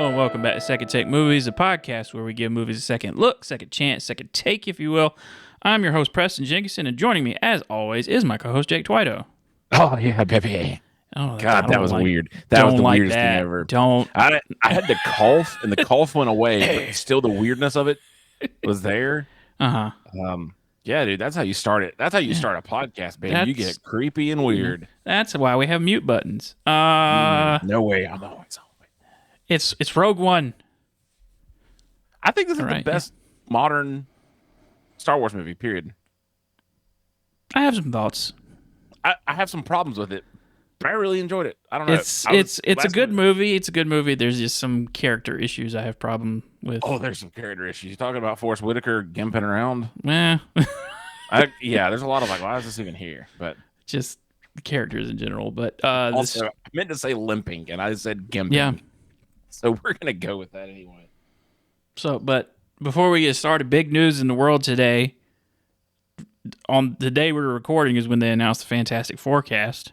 Hello and welcome back to Second Take Movies, a podcast where we give movies a second look, second chance, second take, if you will. I'm your host, Preston Jenkinson, and joining me, as always, is my co-host, Jake Twito. Oh, yeah, baby. Oh, God, that was weird. That was the weirdest thing ever. I had to cough, and the cough went away, but still the weirdness of it was there. Yeah, dude, that's how you start it. That's how you start a podcast, baby. You get creepy and weird. That's why we have mute buttons. No way. I'm always on. It's Rogue One. I think this is the best modern Star Wars movie, period. I have some thoughts. I have some problems with it, but I really enjoyed it. I don't know. It's a good movie. It's a good movie. There's just some character issues I have problem with. Oh, there's some character issues. You talking about Forrest Whitaker gimping around? Yeah. There's a lot of like, why is this even here? But just the characters in general. But also, I meant to say limping, and I said gimping. Yeah. So we're gonna go with that anyway. So, but before we get started, big news in the world today. On the day we were recording is when they announced the Fantastic Forecast.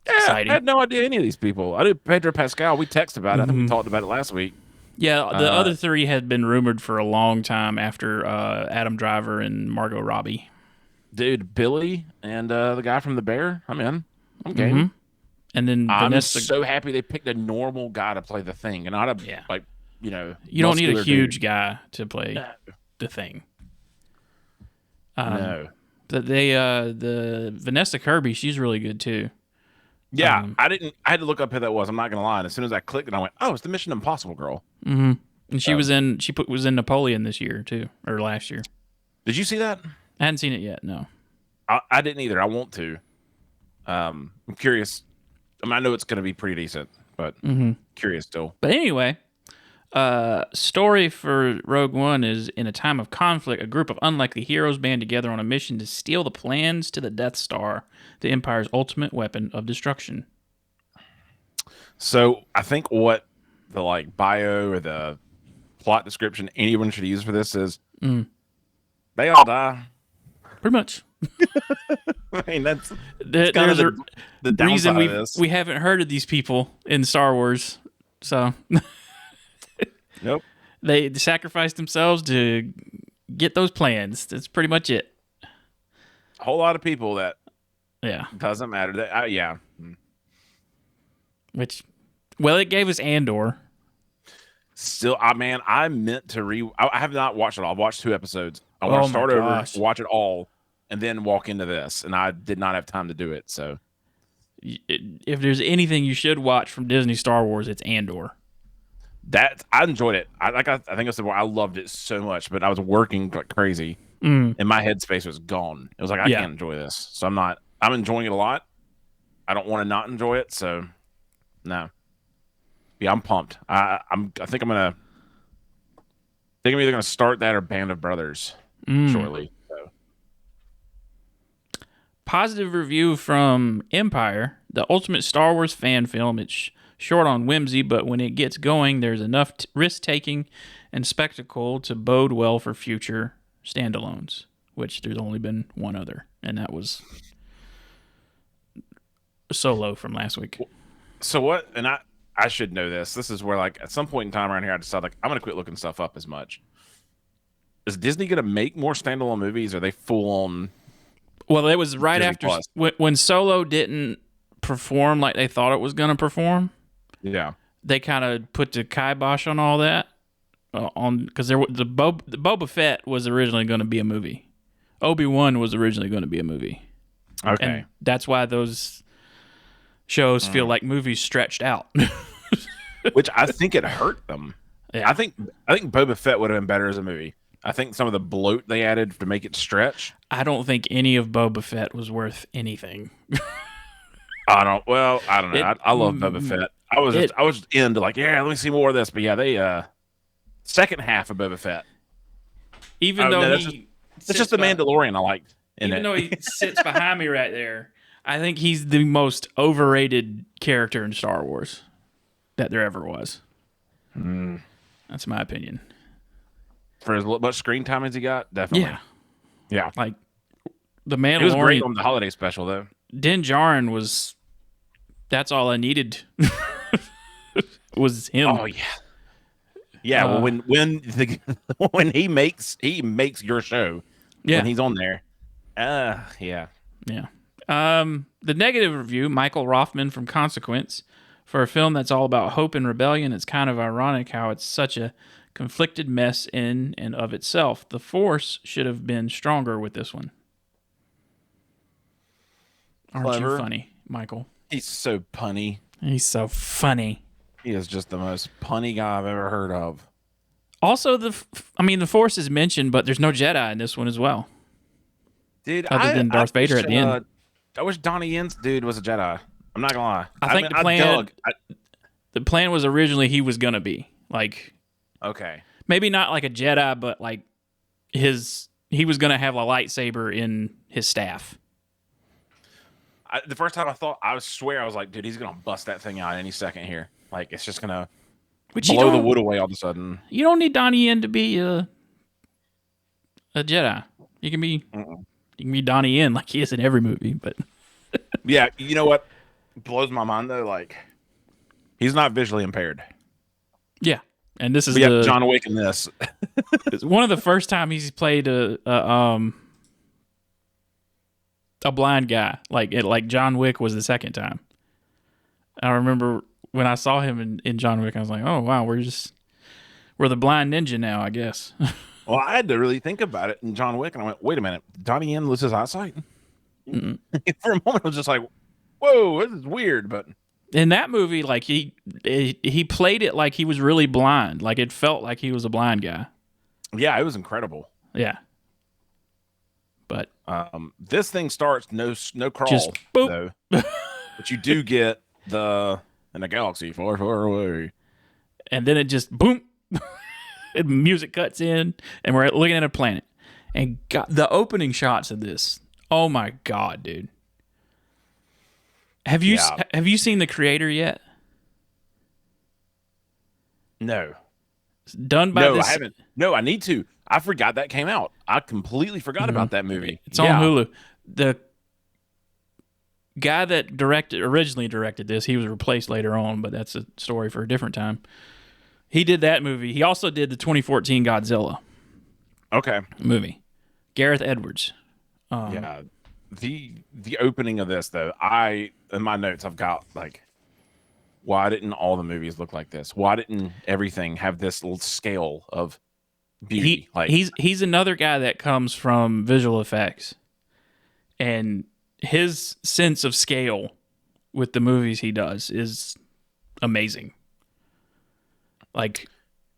Yeah, exciting. I had no idea any of these people. I knew Pedro Pascal. We texted about it. I think we talked about it last week. Yeah, the other three had been rumored for a long time after Adam Driver and Margot Robbie. Dude, Billy and the guy from The Bear. I'm in. I'm game. Mm-hmm. And then I'm so happy they picked a normal guy to play the Thing, and not you don't need a huge guy to play the Thing. No. The Vanessa Kirby, she's really good too. Yeah, I had to look up who that was. I'm not gonna lie. And as soon as I clicked it, I went, "Oh, it's the Mission Impossible girl." Mm-hmm. And she was in Napoleon this year too, or last year. Did you see that? I hadn't seen it yet. No, I didn't either. I want to. I'm curious. I mean, I know it's going to be pretty decent, but curious still. But anyway, story for Rogue One is in a time of conflict, a group of unlikely heroes band together on a mission to steal the plans to the Death Star, the Empire's ultimate weapon of destruction. So I think what the bio or the plot description anyone should use for this is they all die. Pretty much. I mean, that's there's the reason we haven't heard of these people in Star Wars. So, nope. They sacrificed themselves to get those plans. That's pretty much it. A whole lot of people that doesn't matter. It gave us Andor. Still, I meant to I have not watched it all. I've watched 2 episodes. I want to start over, watch it all, and then walk into this. And I did not have time to do it. So, if there's anything you should watch from Disney Star Wars, it's Andor. I enjoyed it. I think I said, I loved it so much, but I was working like crazy, and my headspace was gone. It was like I can't enjoy this. So I'm enjoying it a lot. I don't want to not enjoy it. So, no. Yeah, I'm pumped. I think I'm either gonna start that or Band of Brothers shortly. So. Positive review from Empire, the ultimate Star Wars fan film. It's short on whimsy, but when it gets going, there's enough risk-taking and spectacle to bode well for future standalones, which there's only been one other, and that was Solo from last week. So what, and I should know this. This is where, at some point in time around here, I decided, I'm going to quit looking stuff up as much. Is Disney going to make more standalone movies, or are they full-on? Well, it was right Disney after when Solo didn't perform like they thought it was going to perform. Yeah. They kind of put the kibosh on all that, because the Boba Fett was originally going to be a movie. Obi-Wan was originally going to be a movie. Okay. And that's why those shows feel like movies stretched out. Which I think it hurt them. Yeah. I think Boba Fett would have been better as a movie. I think some of the bloat they added to make it stretch. I don't think any of Boba Fett was worth anything. I don't know. I love Boba Fett. I was into let me see more of this. But yeah, they second half of Boba Fett. Even though it's just the Mandalorian I liked. Even though he sits behind me right there, I think he's the most overrated character in Star Wars that there ever was. That's my opinion. For as much screen time as he got, definitely. Yeah. Like the Mandalorian. It was great on the holiday special, though. Din Djarin was. That's all I needed. was him. Oh yeah, yeah. Well, when he makes your show Yeah. when he's on there. Yeah. Yeah. The negative review, Michael Rothman from Consequence, for a film that's all about hope and rebellion. It's kind of ironic how it's such a conflicted mess in and of itself. The Force should have been stronger with this one. Aren't Clever. you funny, Michael? He's so punny. He's so funny. He is just the most punny guy I've ever heard of. Also, the Force is mentioned, but there's no Jedi in this one as well. Dude, other than Darth Vader at the end. I wish Donnie Yen's dude was a Jedi. I'm not gonna lie. I think the plan was originally he was gonna be like, okay, maybe not like a Jedi, but like he was gonna have a lightsaber in his staff. The first time I swear I was like, dude, he's gonna bust that thing out any second here. Like it's just gonna blow the wood away all of a sudden. You don't need Donnie Yen to be a Jedi. You can be Donnie Yen like he is in every movie, but yeah, you know what blows my mind though? Like he's not visually impaired. Yeah, and this is John Wick in this. It's one of the first time he's played a blind guy. Like John Wick was the second time. I remember when I saw him in John Wick, I was like, oh wow, we're the blind ninja now, I guess. Well, I had to really think about it in John Wick, and I went, wait a minute, Donnie Yen loses eyesight? For a moment, I was just like, whoa, this is weird. But in that movie, like he played it like he was really blind. Like it felt like he was a blind guy. Yeah, it was incredible. Yeah. But this thing starts no crawl, just boop. Though. But you do get in a galaxy far, far away. And then it just boom. Music cuts in, and we're looking at a planet. And God, the opening shots of this, oh my God, dude! Have you seen The Creator yet? No. It's done by I haven't. No, I need to. I forgot that came out. I completely forgot about that movie. It's on Hulu. The guy that originally directed this, he was replaced later on, but that's a story for a different time. He did that movie. He also did the 2014 Godzilla. Okay. Movie. Gareth Edwards. Yeah. The opening of this though, in my notes I've got like, why didn't all the movies look like this? Why didn't everything have this little scale of beauty? He's another guy that comes from visual effects, and his sense of scale with the movies he does is amazing. Like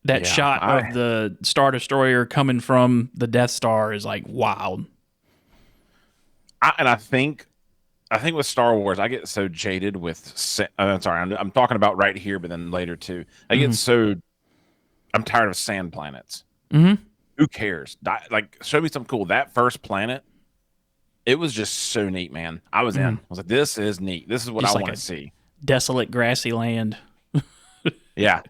that shot of the Star Destroyer coming from the Death Star is like wild. I think with Star Wars, I get so jaded with. I'm sorry, I'm talking about right here, but then later too. I'm tired of sand planets. Mm-hmm. Who cares? Like, show me something cool. That first planet, it was just so neat, man. I was in. I was like, this is neat. This is what I want to see. Desolate, grassy land. Yeah,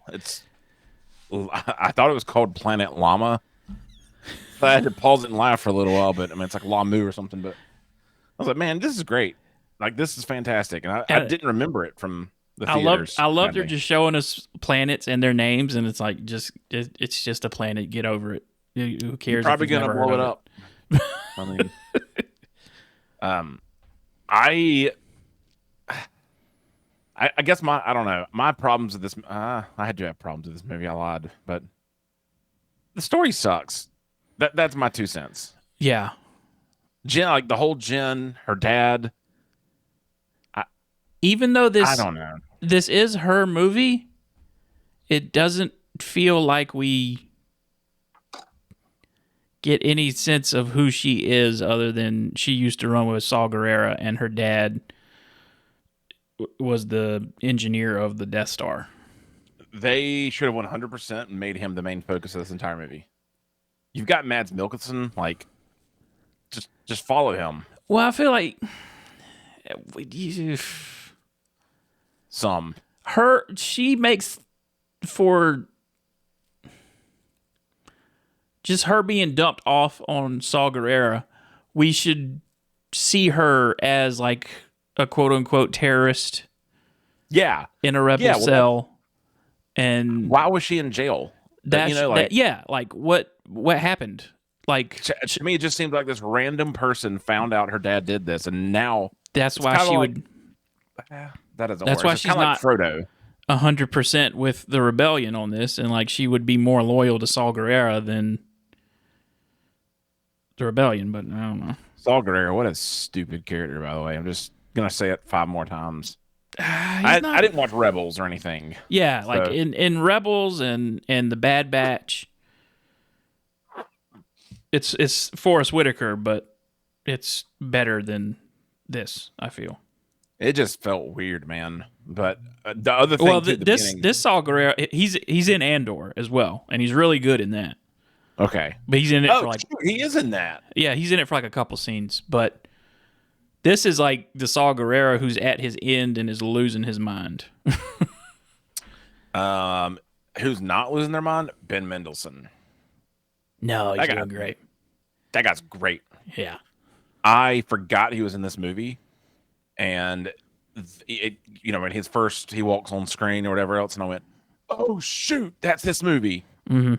I thought it was called Planet Llama. I had to pause it and laugh for a little while, but I mean, it's like Lamu or something. But I was like, man, this is great. Like, this is fantastic. And I didn't remember it from the theaters. I love they're just showing us planets and their names, and it's like, it's just a planet. Get over it. Who cares? You're probably going to blow it up. I mean, I guess I don't know. My problems with this, I do have problems with this movie. I lied, but the story sucks. That's my 2 cents. Yeah. Jen, like the whole Jen, her dad. Even though I don't know. This is her movie, it doesn't feel like we get any sense of who she is other than she used to run with Saw Gerrera and her dad was the engineer of the Death Star. They should have 100% made him the main focus of this entire movie. You've got Mads Mikkelsen, like, just follow him. Well, I feel like she makes for just her being dumped off on Saw Gerrera. We should see her as like a quote unquote terrorist. Yeah. In a rebel cell. And why was she in jail? yeah, like what happened? Like to me, it just seems like this random person found out her dad did this, and now that's it's why kind of she like would. that doesn't That's work. why It's she's kind of like not Frodo. 100% with the rebellion on this, and like she would be more loyal to Saul Guerrero than the rebellion. But I don't know. Saul Guerrero, what a stupid character, by the way. I'm just gonna say it 5 more times. He's not. I didn't watch Rebels or anything. Yeah, like So in Rebels and the Bad Batch, it's Forrest Whitaker, but it's better than this. I feel. it just felt weird, man. But the other thing Well, too, the this beginning. this Saul Guerrero, he's in Andor as well, and he's really good in that. Okay. But he's in it for like shoot, he is in that. yeah, he's in it for like a couple scenes. But this is like the Saul Guerrero who's at his end and is losing his mind. Who's not losing their mind? Ben Mendelsohn. No, he's doing great. That guy's great. Yeah. I forgot he was in this movie, and when he walks on screen or whatever else, and I went, "Oh shoot, that's this movie." Mm-hmm.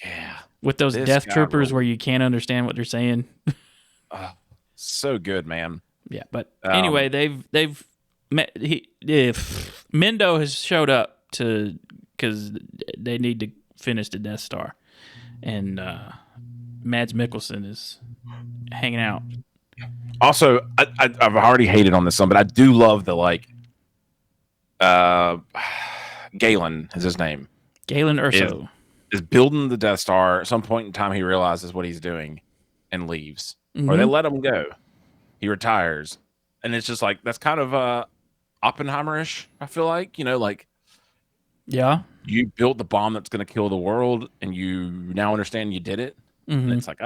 Yeah, with those death troopers where you can't understand what they're saying. So good, man. Yeah, but anyway, they've met. Mendo has showed up because they need to finish the Death Star, and Mads Mikkelsen is hanging out. Also, I've already hated on this one, but I do love the Galen is his name. Galen Erso is building the Death Star. At some point in time, he realizes what he's doing and leaves, or they let him go. He retires, and it's just like that's kind of Oppenheimer-ish. I feel like yeah, you built the bomb that's going to kill the world, and you now understand you did it. And it's like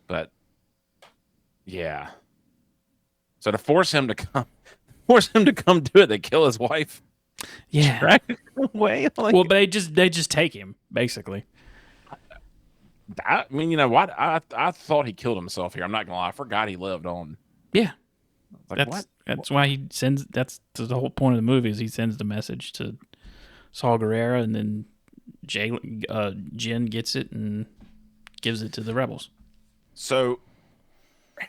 but yeah. So to force him to come do it, they kill his wife. Yeah, drag him away. Well, they just take him basically. I mean, you know what? I thought he killed himself here. I'm not gonna lie. I forgot he lived on. Yeah, like, what? That's why he sends. That's the whole point of the movie is he sends the message to Saul Guerrero, and then Jin gets it and gives it to the rebels. So,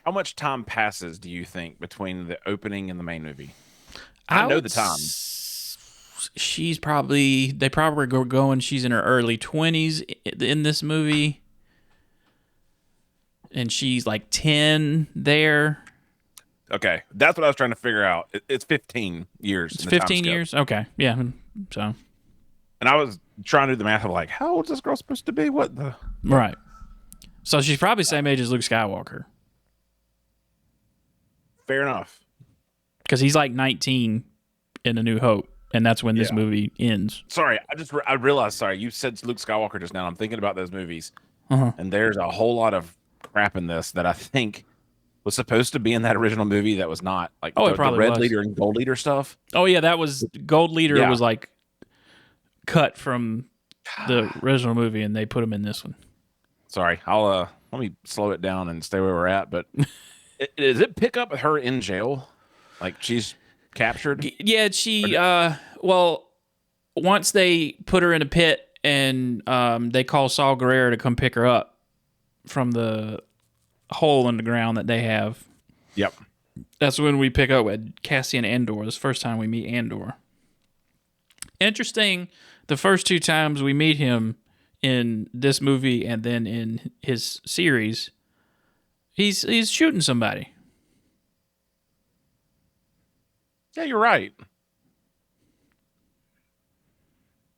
how much time passes do you think between the opening and the main movie? I know the time. They probably go going. She's in her early 20s in this movie, and she's like 10 there. Okay, that's what I was trying to figure out. It's 15 years. It's 15 years. Okay, yeah. So, and I was trying to do the math of like, how old is this girl supposed to be? What the right? So she's probably same age as Luke Skywalker. Fair enough. Because he's like 19 in A New Hope, and that's when this movie ends. Sorry, I realized. Sorry, you said Luke Skywalker just now. I'm thinking about those movies, and there's a whole lot of crap in this that I think was supposed to be in that original movie that was not. Like it probably the Red was. Leader and Gold Leader stuff. Oh yeah, that was Gold Leader was like cut from the original movie, and they put him in this one. Sorry, I'll let me slow it down and stay where we're at. But does it pick up with her in jail? Like she's captured? Yeah, she. Well, once they put her in a pit, and they call Saul Guerrero to come pick her up from the hole in the ground that they have. Yep. That's when we pick up with Cassian Andor. This first time we meet Andor. Interesting. The first 2 times we meet him in this movie and then in his series, he's shooting somebody. Yeah, you're right.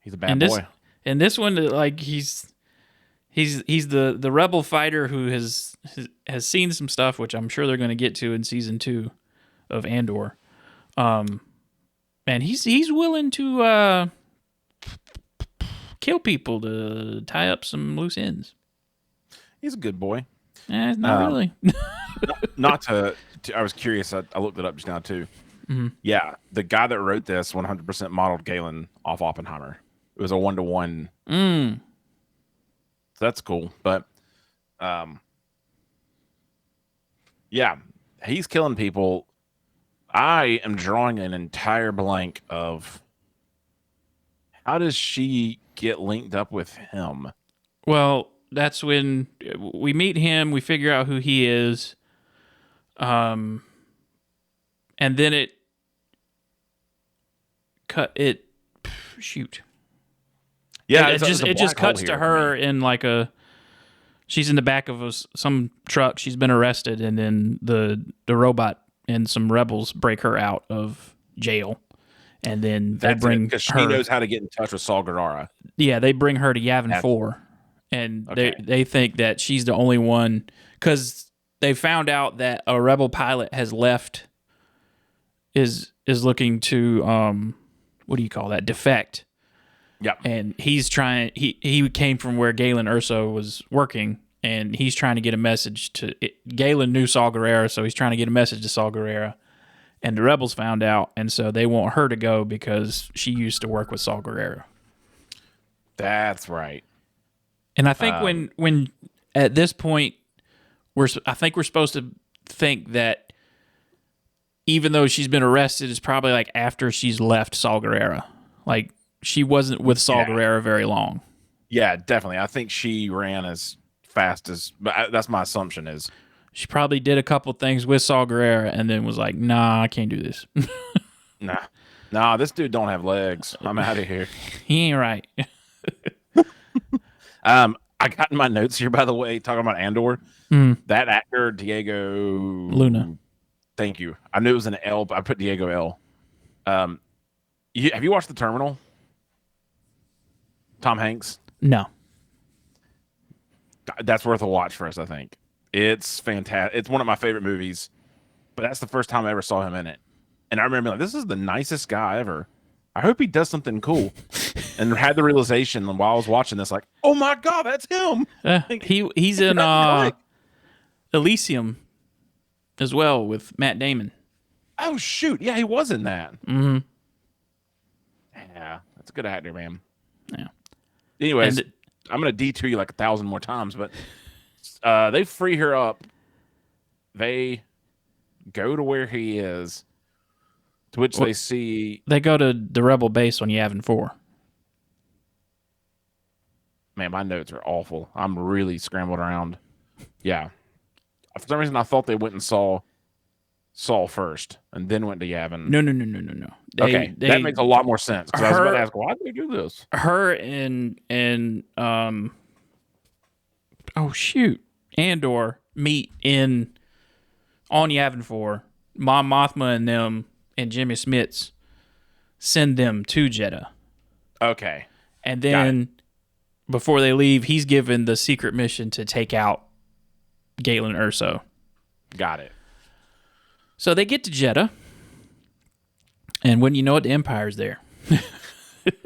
He's a bad boy. And this one, like he's the rebel fighter who has seen some stuff, which I'm sure they're going to get to in season 2 of Andor. And he's willing to kill people to tie up some loose ends. He's a good boy. Not really. not to. I was curious. I looked it up just now too. Mm-hmm. Yeah, the guy that wrote this 100% modeled Galen off Oppenheimer. It was a 1-to-1. So that's cool. But, yeah, he's killing people. I am drawing an entire blank of How does she get linked up with him? Well, that's when we meet him. We figure out who he is, and then it cut it. Shoot. Yeah, it just cuts to her in like a. She's in the back of some truck. She's been arrested, and then the robot and some rebels break her out of jail, and then they bring because she her. knows how to get in touch with Saul Guerrero. Yeah, they bring her to Yavin 4, and they think that she's the only one because they found out that a rebel pilot has left. Is looking to what do you call that? Defect. Yeah, and he's trying. He came from where Galen Erso was working, and he's trying to get a message to. Galen knew Saul Guerrero, so he's trying to get a message to Saul Guerrero. And the rebels found out, and so they want her to go because she used to work with Saul Guerrero. That's right. And I think when at this point I think we're supposed to think that even though she's been arrested, it's probably like after she's left Saul Guerrero. Like she wasn't with Saul Guerrero very long. Yeah, definitely. I think she ran as fast as. But that's my assumption is. She probably did a couple things with Saul Guerrero and then was like, "Nah, I can't do this." Nah, this dude don't have legs. I'm out of here. He ain't right. I got in my notes here, by the way, talking about Andor. That actor, Diego Luna. Thank you. I knew it was an L, but I put Diego L. Have you watched The Terminal? Tom Hanks? No. That's worth a watch for us, I think. It's fantastic. It's one of my favorite movies, but that's the first time I ever saw him in it. And I remember this is the nicest guy ever. I hope he does something cool. And had the realization while I was watching this, like, oh my God, that's him. He's in Elysium as well with Matt Damon. Oh, shoot. Yeah, he was in that. Mm-hmm. Yeah, that's a good actor, man. Yeah. Anyways, I'm going to detour you like 1,000 more times, but they free her up. They go to where he is, to which they see... They go to the Rebel base on Yavin 4. Man, my notes are awful. I'm really scrambled around. Yeah. For some reason, I thought they went and saw Saul first and then went to Yavin. No. That makes a lot more sense. Because I was about to ask, why did they do this? Her and Andor meet on Yavin 4. Mon Mothma and them and Jimmy Smits send them to Jeddah. Okay. And then before they leave, he's given the secret mission to take out Galen Erso. Got it. So they get to Jeddah, and when you know it, the Empire's there.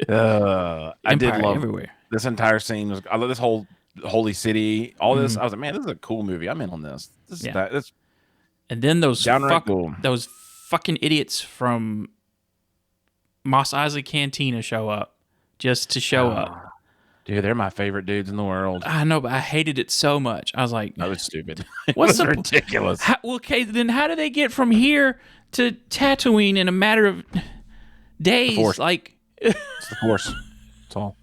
I did love everywhere. This entire scene. I love this whole holy city. All this. I was like, man, this is a cool movie. I'm in on this. And then those cool. those fucking idiots from Mos Eisley Cantina show up just to show up. Dude, they're my favorite dudes in the world. I know, but I hated it so much. I was like, that was stupid. What's ridiculous? Then how do they get from here to Tatooine in a matter of days? The Force. Like, it's the Force. That's all.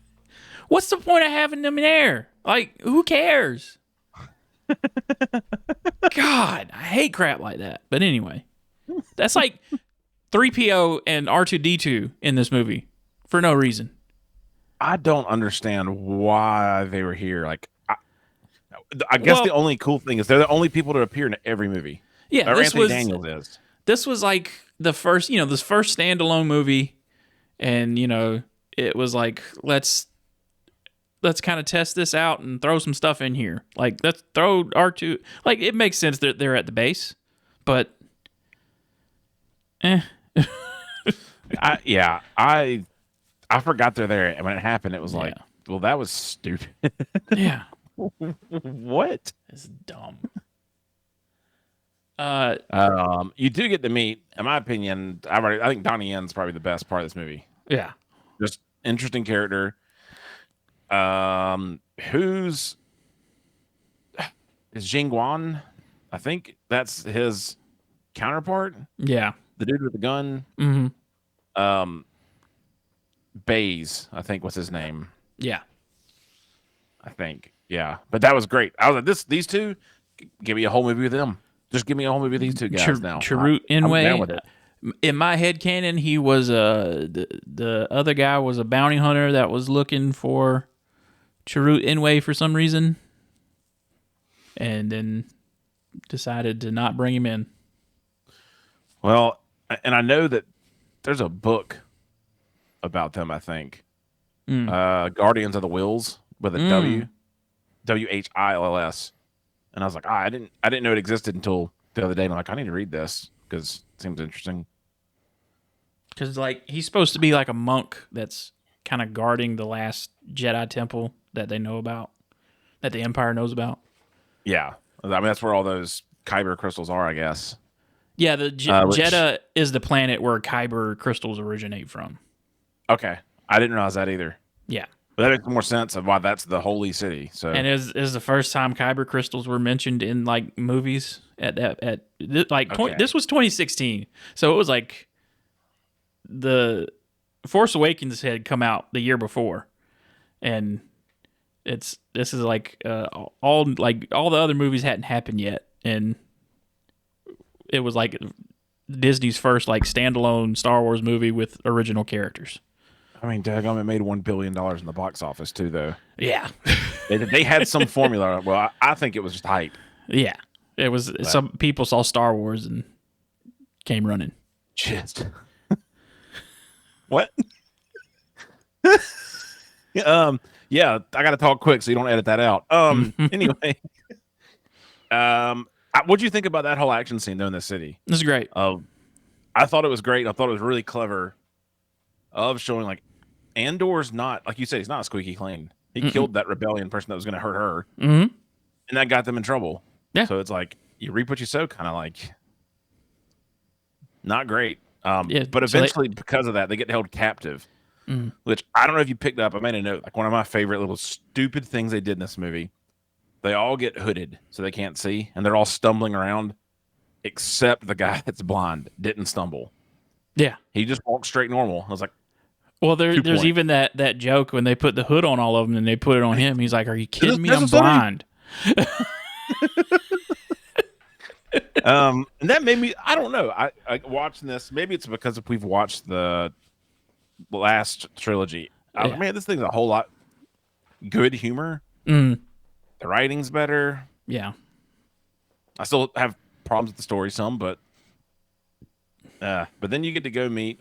What's the point of having them in there? Like, who cares? God, I hate crap like that. But anyway, that's like 3PO and R2-D2 in this movie for no reason. I don't understand why they were here. Like, I guess the only cool thing is they're the only people to appear in every movie. Yeah, Anthony Daniels is. This was like the first, this first standalone movie, and it was like let's kind of test this out and throw some stuff in here. Like let's throw R2. Like it makes sense that they're at the base, but I forgot they're there, and when it happened, it was like, well, that was stupid. Yeah. What? It's dumb. You do get to meet, in my opinion, I think Donnie Yen's probably the best part of this movie. Yeah. Just interesting character. Is Jing Guan? I think that's his counterpart. Yeah. The dude with the gun. Mm-hmm. Baze, I think was his name. Yeah. I think. Yeah. But that was great. I was like, these two, give me a whole movie with them. Just give me a whole movie with these two guys now. Chirrut I'm down with Inway. it. In my head canon, he was the other guy was a bounty hunter that was looking for Chirrut Inway for some reason, and then decided to not bring him in. Well, and I know that there's a book about them, I think. Guardians of the Wills with a Whills. And I was like, I didn't know it existed until the other day. And I'm like, I need to read this because it seems interesting. Because like he's supposed to be like a monk that's kind of guarding the last Jedi temple that they know about, that the Empire knows about. Yeah, I mean that's where all those Kyber crystals are, I guess. Yeah, the Jeddah is the planet where Kyber crystals originate from. Okay, I didn't realize that either. Yeah, but that makes more sense of why that's the holy city. So, and is the first time Kyber crystals were mentioned in like movies this was 2016, so it was like the Force Awakens had come out the year before, and this is like all the other movies hadn't happened yet, and it was like Disney's first like standalone Star Wars movie with original characters. I mean, daggum, it made $1 billion in the box office too, though. Yeah, they had some formula. Well, I think it was just hype. Yeah, it was. But some people saw Star Wars and came running. Just what? Yeah, I got to talk quick so you don't edit that out. Anyway, what'd you think about that whole action scene though in the city? This is great. I thought it was great. I thought it was really clever of showing like Andor's not, like you said, he's not a squeaky clean. He killed that rebellion person that was going to hurt her, and that got them in trouble. Yeah. So it's like you reap what you sow, kind of like not great. But eventually, because of that, they get held captive. Which I don't know if you picked up. I made a note. Like one of my favorite little stupid things they did in this movie. They all get hooded so they can't see, and they're all stumbling around, except the guy that's blind didn't stumble. Yeah, he just walked straight normal. I was like, well, there's even that joke when they put the hood on all of them and they put it on him. He's like, "Are you kidding me? I'm blind." And that made me. I don't know. I watching this. Maybe it's because if we've watched the last trilogy. Man, this thing's a whole lot good humor. The writing's better. Yeah. I still have problems with the story some, but then you get to go meet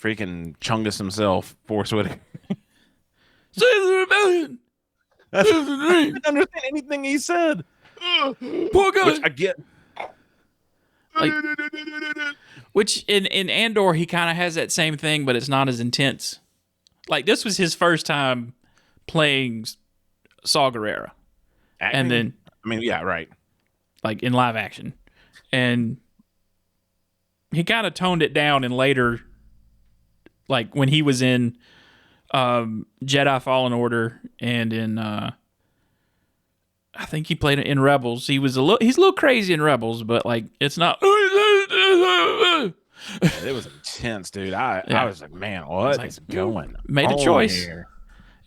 freaking Chungus himself, Forrest Whitaker. Save the rebellion. I didn't understand anything he said. Poor guy. Which I get. Which in Andor he kind of has that same thing, but it's not as intense. Like this was his first time playing Saw Gerrera, and then right, like in live action, and he kind of toned it down in later, like when he was in Jedi Fallen Order and in I think he played it in Rebels. He's a little crazy in Rebels, but like it's not. It was intense, dude. I was like, man, what is going? Made a choice here?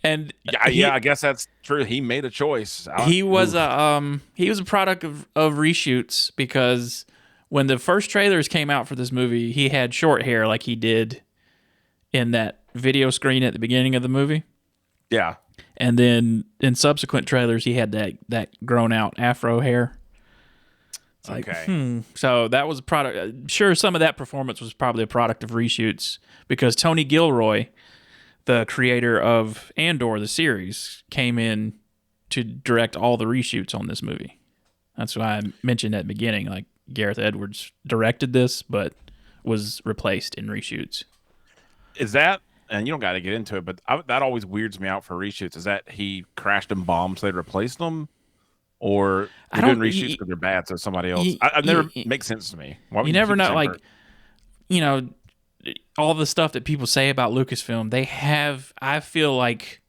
And I guess that's true. He made a choice. He was a product of reshoots, because when the first trailers came out for this movie, he had short hair like he did in that video screen at the beginning of the movie. Yeah. And then in subsequent trailers, he had that grown out afro hair. It's like, okay. So that was a product. Sure, some of that performance was probably a product of reshoots, because Tony Gilroy, the creator of Andor, the series, came in to direct all the reshoots on this movie. That's why I mentioned at the beginning, like Gareth Edwards directed this, but was replaced in reshoots. Is that, and you don't got to get into it, but that always weirds me out for reshoots. Is that he crashed and bombed so they replaced them? Or they're doing reshoots because they're bad, so somebody else. I've never makes sense to me. You never know, like, all the stuff that people say about Lucasfilm, they have, I feel like,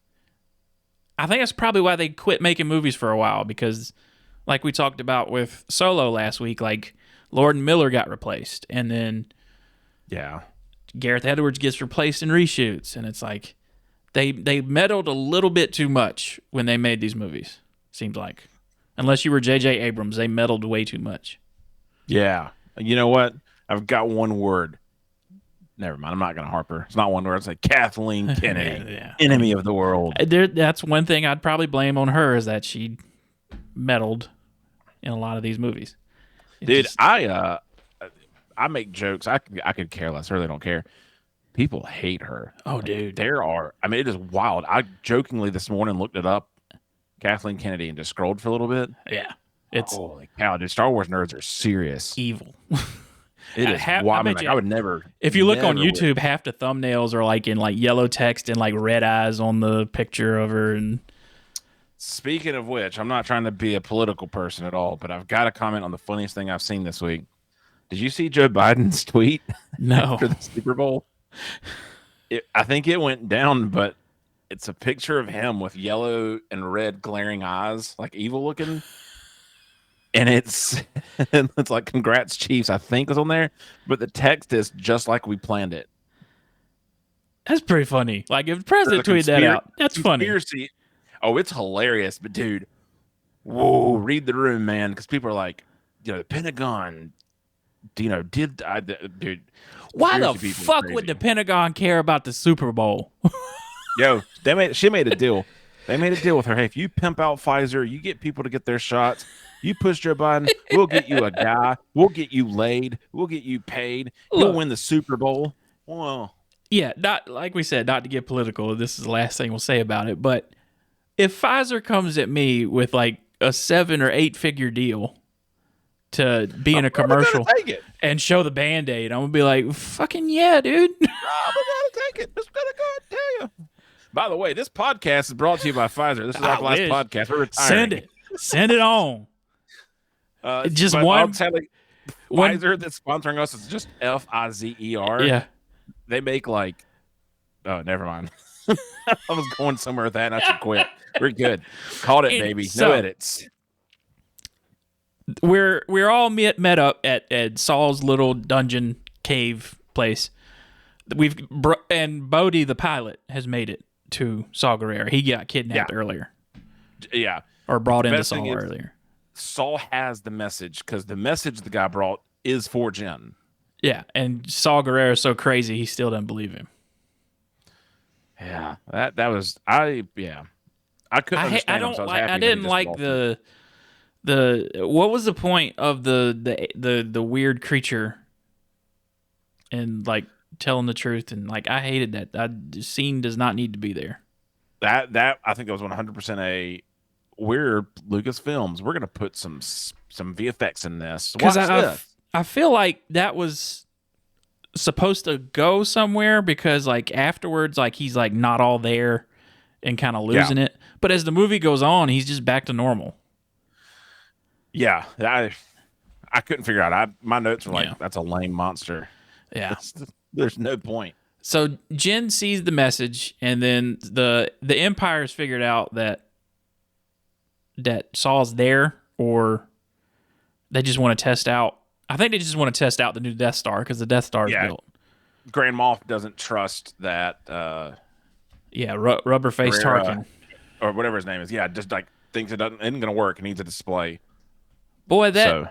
I think that's probably why they quit making movies for a while, because like we talked about with Solo last week, like Lord and Miller got replaced, and then Gareth Edwards gets replaced in reshoots, and it's like they meddled a little bit too much when they made these movies. Seems like, unless you were J.J. Abrams, they meddled way too much. Yeah. You know what? I've got one word. Never mind. I'm not going to harp her. It's not one word. It's like Kathleen Kennedy, Yeah. enemy of the world. That's one thing I'd probably blame on her, is that she meddled in a lot of these movies. Dude, I make jokes. I could care less. I really don't care. People hate her. Oh, dude. It is wild. I jokingly this morning looked it up, Kathleen Kennedy, and just scrolled for a little bit. Yeah. It's holy cow, dude. Star Wars nerds are serious. evil. It is wild. I would never. If you look on YouTube, half the thumbnails are like in like yellow text and like red eyes on the picture of her. And speaking of which, I'm not trying to be a political person at all, but I've got to comment on the funniest thing I've seen this week. Did you see Joe Biden's tweet? No. After the Super Bowl? I think it went down, but it's a picture of him with yellow and red glaring eyes, like evil looking. And it's like, congrats, Chiefs, I think is on there. But the text is just like we planned it. That's pretty funny. Like, if the president tweeted that out, that's funny. Oh, it's hilarious. But, dude, whoa, read the room, man. Because people are like, the Pentagon, dude. Why the fuck would the Pentagon care about the Super Bowl? Yo, she made a deal. They made a deal with her. Hey, if you pimp out Pfizer, you get people to get their shots. You push Joe Biden, we'll get you a guy. We'll get you laid. We'll get you paid. You'll win the Super Bowl. Well, yeah, not like we said, not to get political. This is the last thing we'll say about it. But if Pfizer comes at me with like a 7 or 8 figure deal to be in a commercial and show the Band-Aid, I'm gonna be like, fucking yeah, dude. I'm gonna take it. Just gonna go and tell you. By the way, this podcast is brought to you by Pfizer. This is our last podcast. We're retiring. Send it on. Just one. Pfizer that's sponsoring us is just Pfizer. Yeah. They make like. Oh, never mind. I was going somewhere with that, and I should quit. We're good. Called it, baby. No edits. We're all met up at Saul's little dungeon cave place. And Bodhi, the pilot, has made it to Saul Guerrero. He got kidnapped earlier. Yeah. Or brought into Saul earlier. Saul has the message, because the message the guy brought is for Jen. Yeah, and Saul Guerrero is so crazy he still doesn't believe him. Yeah, that was I couldn't understand him, so I didn't like the what was the point of the weird creature and like telling the truth, and like I hated that. The scene does not need to be there. That I think it was 100% we're Lucasfilms. We're gonna put some VFX in this. Because I feel like that was supposed to go somewhere, because like afterwards, like he's like not all there and kind of losing it. But as the movie goes on, he's just back to normal. Yeah, I couldn't figure out. My notes were like, that's a lame monster. Yeah, there's no point. So Jen sees the message, and then the Empire's figured out that Saul's there, or they just want to test out. I think they just want to test out the new Death Star, because the Death Star is built. Grand Moff doesn't trust that. Rubberface Tarkin, or whatever his name is. Yeah, just like thinks it isn't going to work and needs a display. Boy, that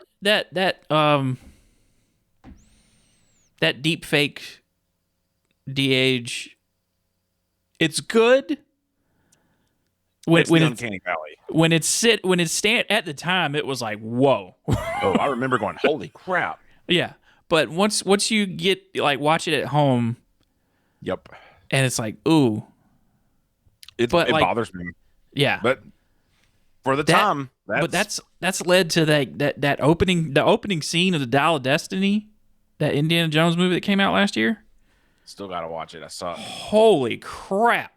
deep fake de-age, it's good. It's the Uncanny Valley. When it's at the time, it was like, whoa. Oh, I remember going, holy crap. Yeah. But once you get like watch it at home, yep, and it's like, ooh. It bothers me. Yeah. But for the time, that's led to that opening scene of the Dial of Destiny, that Indiana Jones movie that came out last year. Still gotta watch it. I saw it. Holy crap.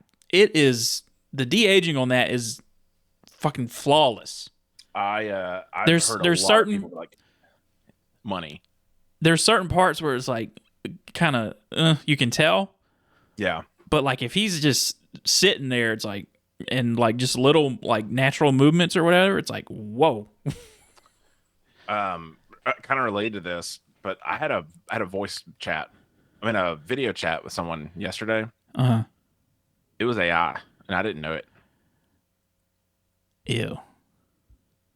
The de-aging on that is fucking flawless. There's certain people like money. There's certain parts where it's like kind of you can tell. Yeah. But like if he's just sitting there, it's like, and like just little like natural movements or whatever, it's like, whoa. Kind of related to this, but I had a voice chat I'm in a video chat with someone yesterday. Uh-huh. It was AI, and I didn't know it. Ew.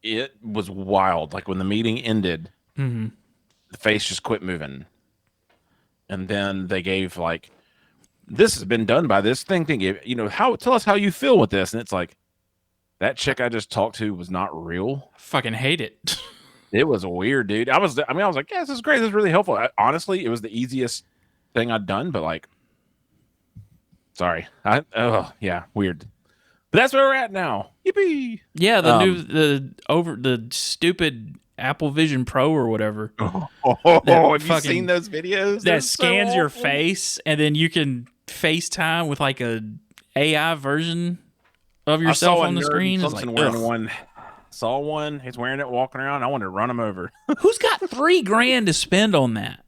It was wild. Like when the meeting ended, Mm-hmm. the face just quit moving. And then they gave like, this has been done by this thing. Tell us how you feel with this. And it's like, that chick I just talked to was not real. I fucking hate it. It was weird, dude. I was like, yeah, this is great. This is really helpful. Honestly, it was the easiest thing I'd done, but like, sorry. Yeah, weird. But that's where we're at now. Yippee! Yeah, the stupid Apple Vision Pro or whatever. Have you seen those videos? That scans your face, and then you can FaceTime with like a AI version of yourself on the screen. It's like, wearing one. Saw one. He's wearing it, walking around. I wanted to run him over. Who's got $3,000 to spend on that?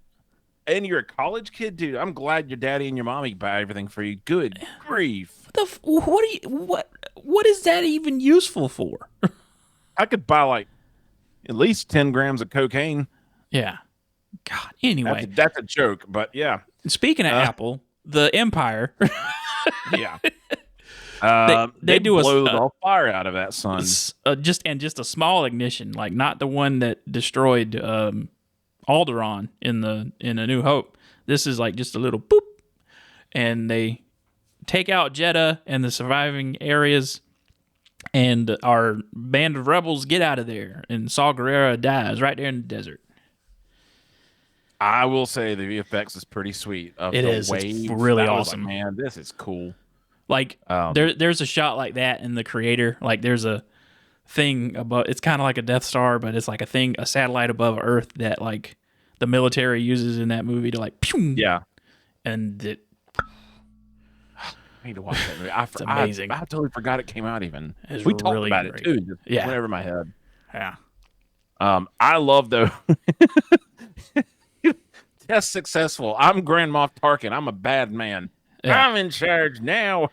And you're a college kid, dude. I'm glad your daddy and your mommy buy everything for you. Good grief. What is that even useful for? I could buy like at least 10 grams of cocaine. Yeah. God. Anyway, that's a joke, but yeah. Speaking of Apple, the Empire. Yeah. They do blow the fire out of that sun. Just a small ignition, like not the one that destroyed Alderaan in A New Hope. This is like just a little boop, and they take out Jeddah and the surviving areas, and our band of rebels get out of there, and Saw Gerrera dies right there in the desert. I will say the VFX is pretty sweet. It is. It's really awesome. Like, man, this is cool. Like there's a shot like that in The Creator. Like there's a thing above. It's kind of like a Death Star, but it's like a satellite above Earth that like the military uses in that movie to like. Pew! Yeah. And it. I need to watch that movie. It's amazing. I totally forgot it came out. Even we talked really about great. it too. Just yeah. went over my head. Yeah. I love though. Test successful. I'm Grand Moff Tarkin. I'm a bad man. Yeah. I'm in charge now.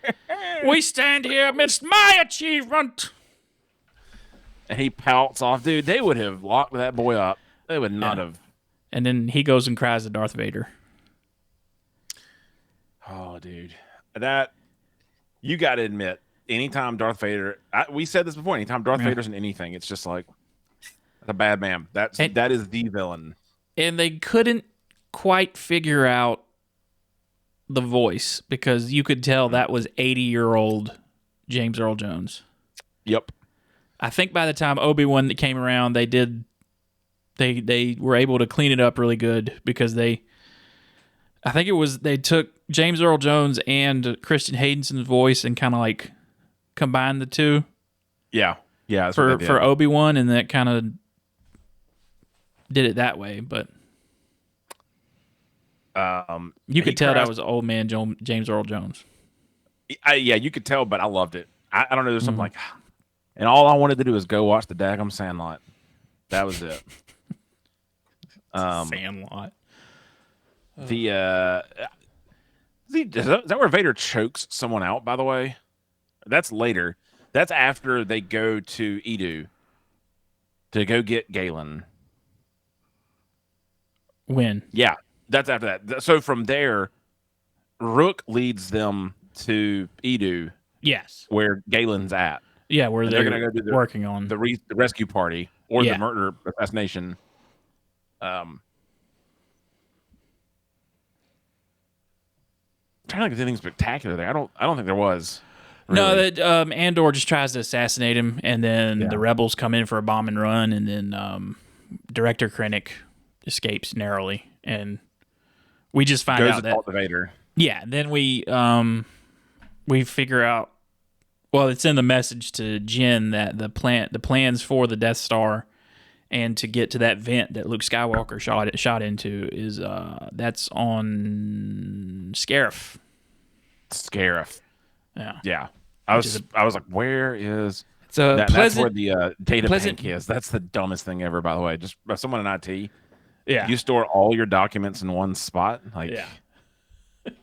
We stand here amidst my achievement. And he pouts off. Dude, they would have locked that boy up. They would not have. And then he goes and cries to Darth Vader. Oh, dude. That, you got to admit, anytime Darth Vader, we said this before, anytime Darth Vader's in anything, it's just like, that's a bad man. That is the villain. And they couldn't quite figure out the voice because you could tell that was 80-year-old James Earl Jones. Yep. I think by the time Obi-Wan that came around, they were able to clean it up really good because they took James Earl Jones and Christian Haydenson's voice and kind of like combined the two. Yeah. Yeah. For Obi-Wan, and that kind of did it that way, but you could tell that was old man James Earl Jones. Yeah, you could tell, but I loved it. I don't know. There's something like, and all I wanted to do was go watch the daggum Sandlot. That was it. Sandlot. Is that where Vader chokes someone out? By the way, that's later. That's after they go to Edu to go get Galen. When? Yeah. That's after that. So from there, Rook leads them to Edu. Yes. Where Galen's at. Yeah, where they're going to go do working on the rescue party or the murder assassination. I'm trying to think of anything spectacular there. I don't think there was. Really. No, Andor just tries to assassinate him, and then the rebels come in for a bomb and run, and then Director Krennic escapes narrowly, and we just find out that Vader. Yeah, then we figure out. Well, it's in the message to Jyn that the plans for the Death Star and to get to that vent that Luke Skywalker shot into is that's on Scarif. Scarif. Yeah. Yeah. I was like, where is that's where the data bank is. That's the dumbest thing ever, by the way. Just someone in IT. Yeah. You store all your documents in one spot. Like,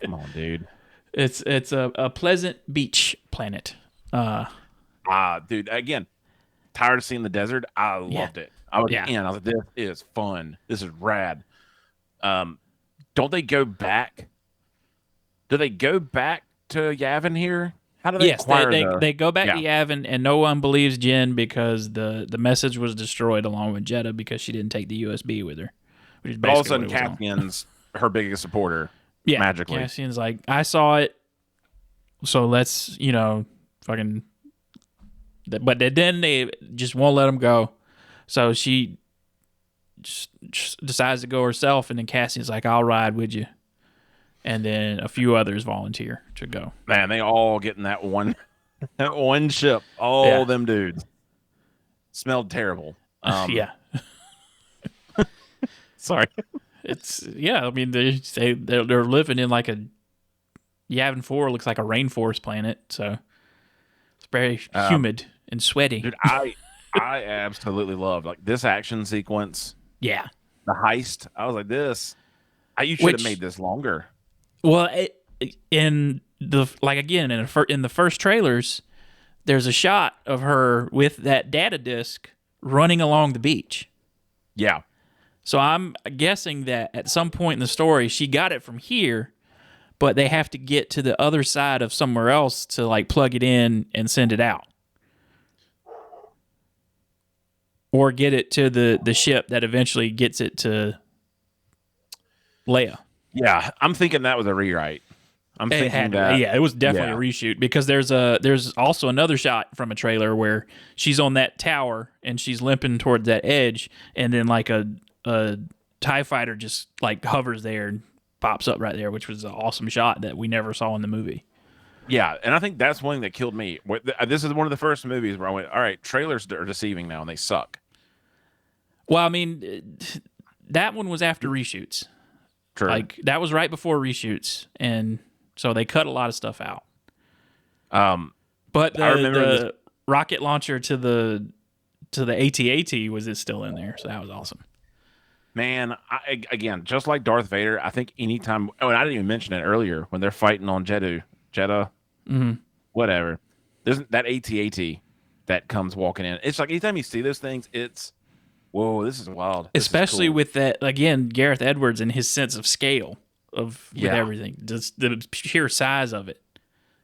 come on, dude. It's a pleasant beach planet. Dude, again, tired of seeing the desert. I loved it. I was like, this is fun. This is rad. don't they go back? Do they go back to Yavin here? How do they Yes, acquire they go back to Yeah. Yavin, and no one believes Jen because the message was destroyed along with Jeddah because she didn't take the USB with her, which is But all of a basically sudden, what it was on. Cassian's her biggest supporter. Yeah, Magically. Cassian's like, I saw it, so let's fucking. But then they just won't let him go, so she just decides to go herself, and then Cassian's like, I'll ride with you. And then a few others volunteer to go. Man, they all get in that one that one ship. All them dudes. Smelled terrible. Yeah. Sorry. I mean, they're living in like a Yavin 4 looks like a rainforest planet, so it's very humid and sweaty. Dude, I absolutely love like this action sequence. Yeah. The heist. I was like, you should have made this longer. Well, in the first trailers, there's a shot of her with that data disc running along the beach. Yeah. So I'm guessing that at some point in the story, she got it from here, but they have to get to the other side of somewhere else to like plug it in and send it out. Or get it to the ship that eventually gets it to Leia. Yeah, I'm thinking that was a rewrite. It was definitely a reshoot because there's also another shot from a trailer where she's on that tower and she's limping towards that edge, and then like a TIE fighter just like hovers there and pops up right there, which was an awesome shot that we never saw in the movie. Yeah, and I think that's one thing that killed me. This is one of the first movies where I went, all right, trailers are deceiving now and they suck. Well, I mean, that one was after reshoots. True. Like that was right before reshoots, and so they cut a lot of stuff out. But the rocket launcher to the AT-AT was still in there, so that was awesome. Man, again, just like Darth Vader, I think anytime. Oh, and I didn't even mention it earlier when they're fighting on Jeddah, whatever. There's that AT-AT that comes walking in. It's like anytime you see those things, it's whoa, this is wild. Especially with that, again, Gareth Edwards and his sense of scale with everything. Just the sheer size of it.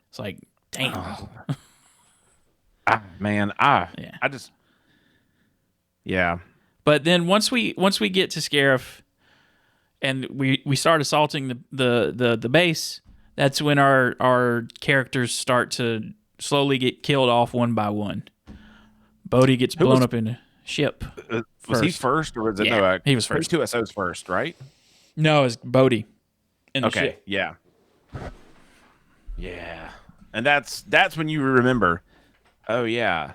It's like, damn. I just. Yeah. But then once we get to Scarif and we start assaulting the base, that's when our characters start to slowly get killed off one by one. Bodhi gets blown up in a ship. Was he first, or was it? Yeah, no, he was first. K2SO's first, right? No, it's Bodhi in the ship. Yeah. Yeah. And that's when you remember, oh yeah,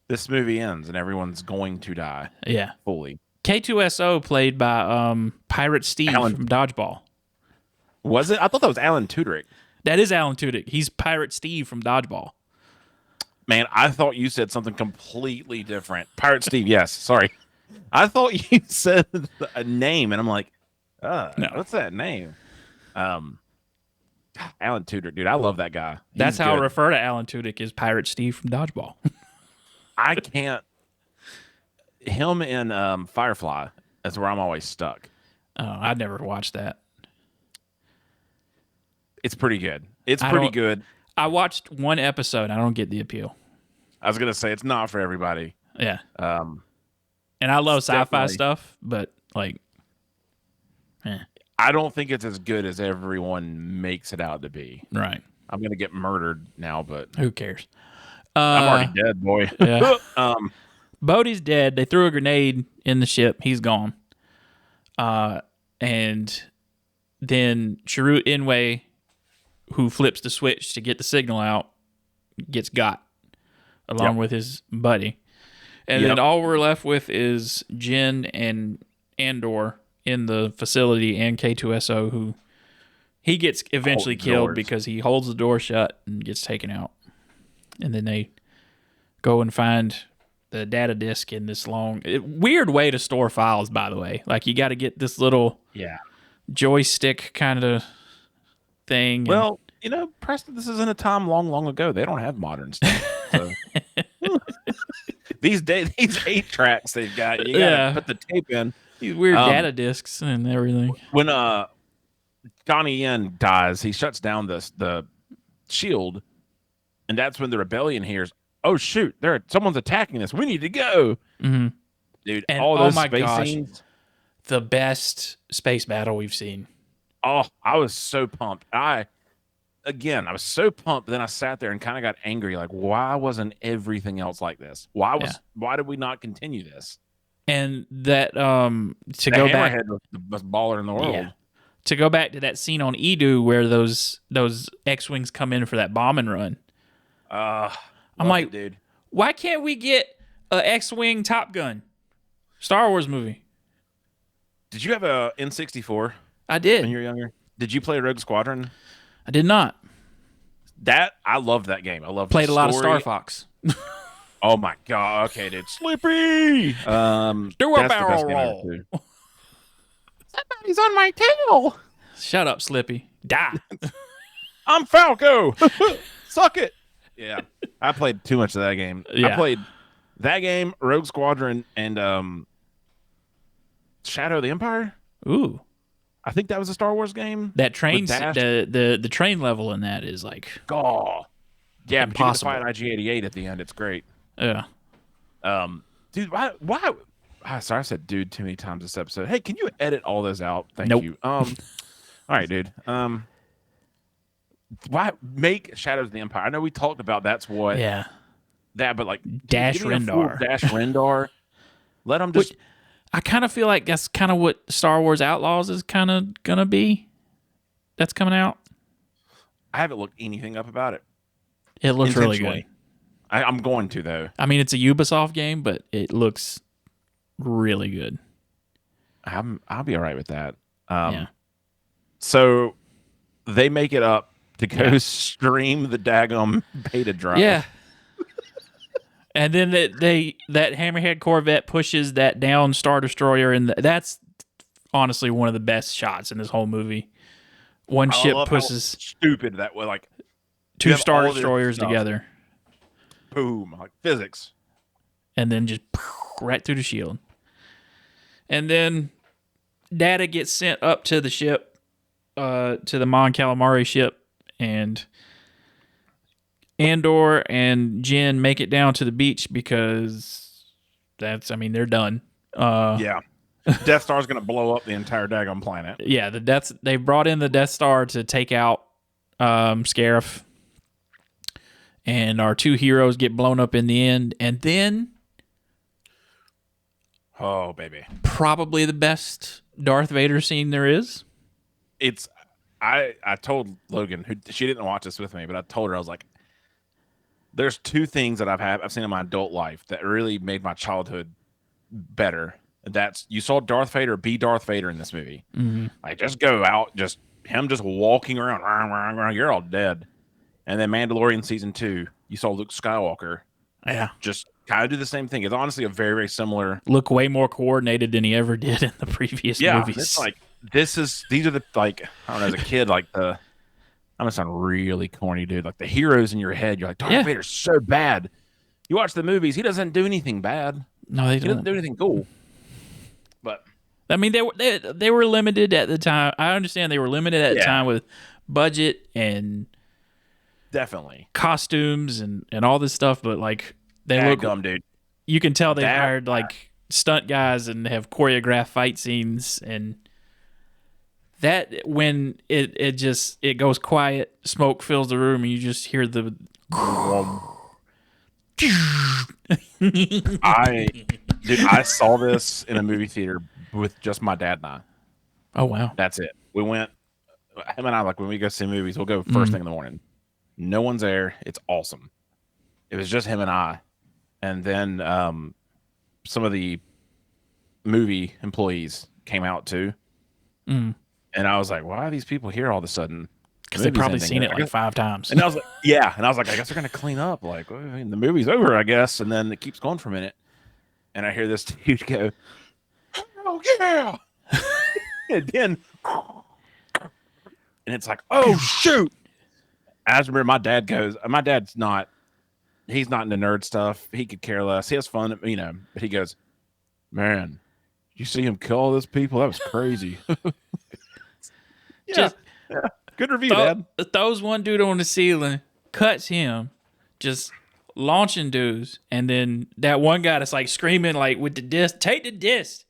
this movie ends and everyone's going to die. Yeah. Fully. K2SO played by Pirate Steve from Dodgeball. Was it? I thought that was Alan Tudyk. That is Alan Tudyk. He's Pirate Steve from Dodgeball. Man, I thought you said something completely different. Pirate Steve, yes. Sorry. I thought you said a name, and I'm like, no. What's that name? Alan Tudyk, dude. I love that guy. That's how I refer to Alan Tudyk as Pirate Steve from Dodgeball. I can't. Him and Firefly, that's where I'm always stuck. Oh, I never watched that. It's pretty good. It's pretty good. I watched one episode. I don't get the appeal. I was gonna say it's not for everybody. Yeah. And I love sci-fi stuff, but like, I don't think it's as good as everyone makes it out to be. Right. I'm gonna get murdered now, but who cares? I'm already dead, boy. Yeah. Bodhi's dead. They threw a grenade in the ship. He's gone. And then Chirrut Inway, who flips the switch to get the signal out, gets got along with his buddy. And then all we're left with is Jin and Andor in the facility and K2SO, who he gets eventually killed because he holds the door shut and gets taken out. And then they go and find the data disk in this weird way to store files, by the way. Like, you got to get this little joystick kind of thing. Well, Preston, this isn't a time long ago. They don't have modern stuff. So. These 8 tracks they've got, you gotta put the tape in. These weird data discs and everything. When Donnie Yen dies, he shuts down the shield, and that's when the rebellion hears, "Oh shoot, someone's attacking us. We need to go." Mm-hmm. Dude, And all oh those my space gosh, scenes. the best space battle we've seen. Oh, I was so pumped. I was so pumped. But then I sat there and kind of got angry. Like, why wasn't everything else like this? Why did we not continue this? And that to The go back, Hammerhead was the best baller in the world. yeah. To go back to that scene on Edu where those X-wings come in for that bombing run. I'm like, dude, why can't we get a X-wing Top Gun Star Wars movie? Did you have a N64? I did. When you were younger, did you play Rogue Squadron? I did not. I loved that game. I loved Played the a lot of story. Star Fox. Oh my god! Okay, dude, Slippy. Do a barrel roll. Somebody's on my tail. Shut up, Slippy. Die. I'm Falco. Suck it. Yeah, I played too much of that game. Yeah. I played that game, Rogue Squadron, and Shadow of the Empire. Ooh. I think that was a Star Wars game. That train, the train level in that is like, oh, yeah, impossible. But you can fight IG-88 at the end. It's great. Yeah. Dude, why? Sorry, I said dude too many times this episode. Hey, can you edit all this out? Thank Nope. you. All right, dude. Why make Shadows of the Empire? I know we talked about that's what. Yeah. That, but like Dash Rendar. Dash Rendar. Let them just. I kind of feel like that's kind of what Star Wars Outlaws is kind of gonna be. That's coming out. I haven't looked anything up about it. It looks really good. I'm going to though. I mean, it's a Ubisoft game, but it looks really good. I'll be all right with that. Yeah. So they make it up to go stream the daggum beta drop. Yeah. And then that Hammerhead Corvette pushes that down Star Destroyer, and that's honestly one of the best shots in this whole movie. One ship pushes stupid that way, like two Star Destroyers together. Boom, like physics. And then just right through the shield. And then Data gets sent up to the ship, to the Mon Calamari ship, and Andor and Jyn make it down to the beach because they're done. Yeah. Death Star's going to blow up the entire daggum planet. Yeah, they brought in the Death Star to take out Scarif. And our two heroes get blown up in the end. And then... oh, baby. Probably the best Darth Vader scene there is. I told Logan, she didn't watch this with me, but I told her, I was like, there's two things that I've seen in my adult life that really made my childhood better. That's, you saw Darth Vader be Darth Vader in this movie. Mm-hmm. Like, just go out, him just walking around, you're all dead. And then Mandalorian season 2, you saw Luke Skywalker. Yeah. Just kind of do the same thing. It's honestly a very, very similar. Look way more coordinated than he ever did in the previous movies. It's like, these are the, like, I don't know, as a kid, like I'm gonna sound really corny, dude. Like the heroes in your head, you're like, Darth Vader's so bad. You watch the movies, he doesn't do anything bad. No, he doesn't do anything cool. But I mean, they were limited at the time. I understand they were limited at the time with budget and definitely costumes and all this stuff. But like they look dumb, dude. You can tell they hired like stunt guys and have choreographed fight scenes, and that when it goes quiet, smoke fills the room, and you just hear the. I saw this in a movie theater with just my dad and I. Oh wow, that's it. We went. Him and I, like, when we go see movies, we'll go first thing in the morning. No one's there. It's awesome. It was just him and I, and then some of the movie employees came out too. And I was like, why are these people here all of a sudden? Because they've probably seen it like 5 times. And I was like, yeah. And I was like, I guess they're going to clean up. Like, well, I mean, the movie's over, I guess. And then it keeps going for a minute. And I hear this dude go, oh, yeah. And then, and it's like, oh, shoot. I just remember my dad's he's not into nerd stuff. He could care less. He has fun, but he goes, man, you see him kill all those people? That was crazy. Yeah. Good review, Dad. Throws one dude on the ceiling, cuts him, just launching dudes, and then that one guy that's like screaming like with the disc, take the disc,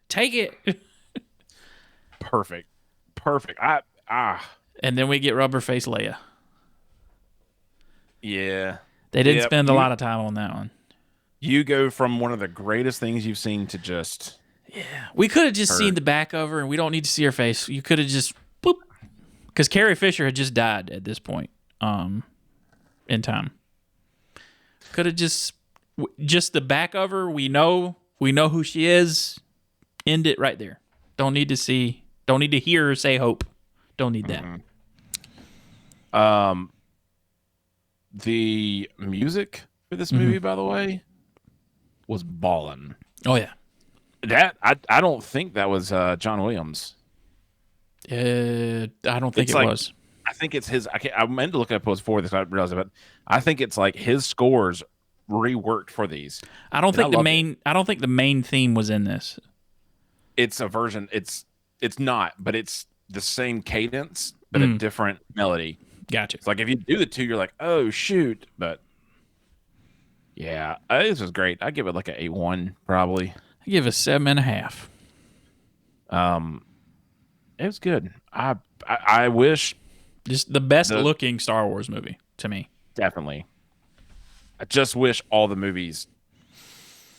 take it. Perfect. And then we get Rubberface Leia. Yeah. They didn't spend a lot of time on that one. You go from one of the greatest things you've seen to just... Yeah. We could have just seen the back of her, and we don't need to see her face. You could have just... Boop. Because Carrie Fisher had just died at this point in time. Could have just the back of her. We know who she is. End it right there. Don't need to hear her say hope. Don't need that. Mm-hmm. The music for this movie, by the way, was ballin'. Oh yeah. That I don't think that was John Williams. I don't think it was. I think it's his. I meant to look up post for this. I realized it, but I think it's like his scores reworked for these. I don't think the main theme was in this. It's a version. It's not, but it's the same cadence, but a different melody. Gotcha. It's like if you do the two, you're like, oh shoot, but yeah, this was great. I give it like an 8.1 probably. I give it 7.5. It was good. I wish just the best looking Star Wars movie to me. Definitely. I just wish all the movies,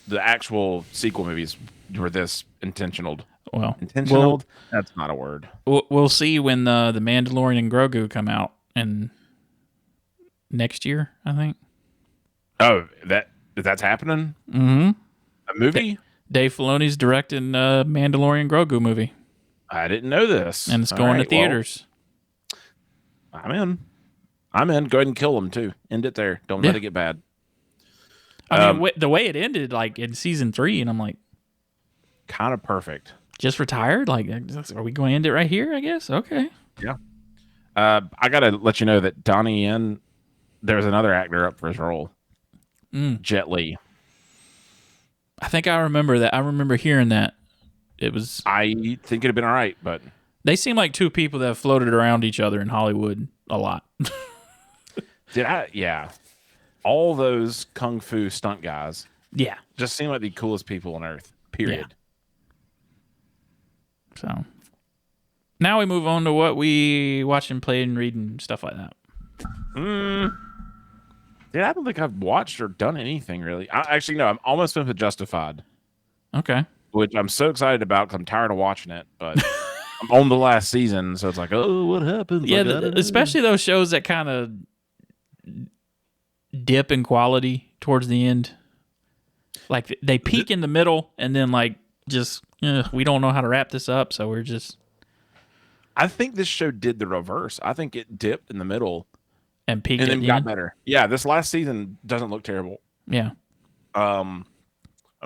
the actual sequel movies, were this intentional. Well, intentional. That's not a word. We'll see when the Mandalorian and Grogu come out in next year, I think. Oh, that's happening? Mm-hmm. A movie? Dave Filoni's directing Mandalorian Grogu movie. I didn't know this. And it's going to theaters. Well, I'm in. Go ahead and kill him, too. End it there. Don't let it get bad. I mean, the way it ended, like, in season 3, and I'm like... Kind of perfect. Just retired? Like, are we going to end it right here, I guess? Okay. Yeah. I got to let you know that Donnie Yen, there's another actor up for his role. Jet Li. I think I remember that. I remember hearing that. It was... I think it'd have been all right, but... They seem like two people that have floated around each other in Hollywood a lot. Yeah. All those kung fu stunt guys. Yeah. Just seem like the coolest people on earth. Period. Yeah. So... Now we move on to what we watch and play and read and stuff like that. Yeah, I don't think I've watched or done anything really. Actually, no, I'm almost finished with Justified. Okay. Which I'm so excited about because I'm tired of watching it, but I'm on the last season, so it's like, oh, what happened? Yeah, like, especially those shows that kind of dip in quality towards the end. Like they peak in the middle, and then like just we don't know how to wrap this up, so we're just. I think this show did the reverse. I think it dipped in the middle and peaked and then at the got end. better. Yeah, this last season doesn't look terrible. Yeah. I'm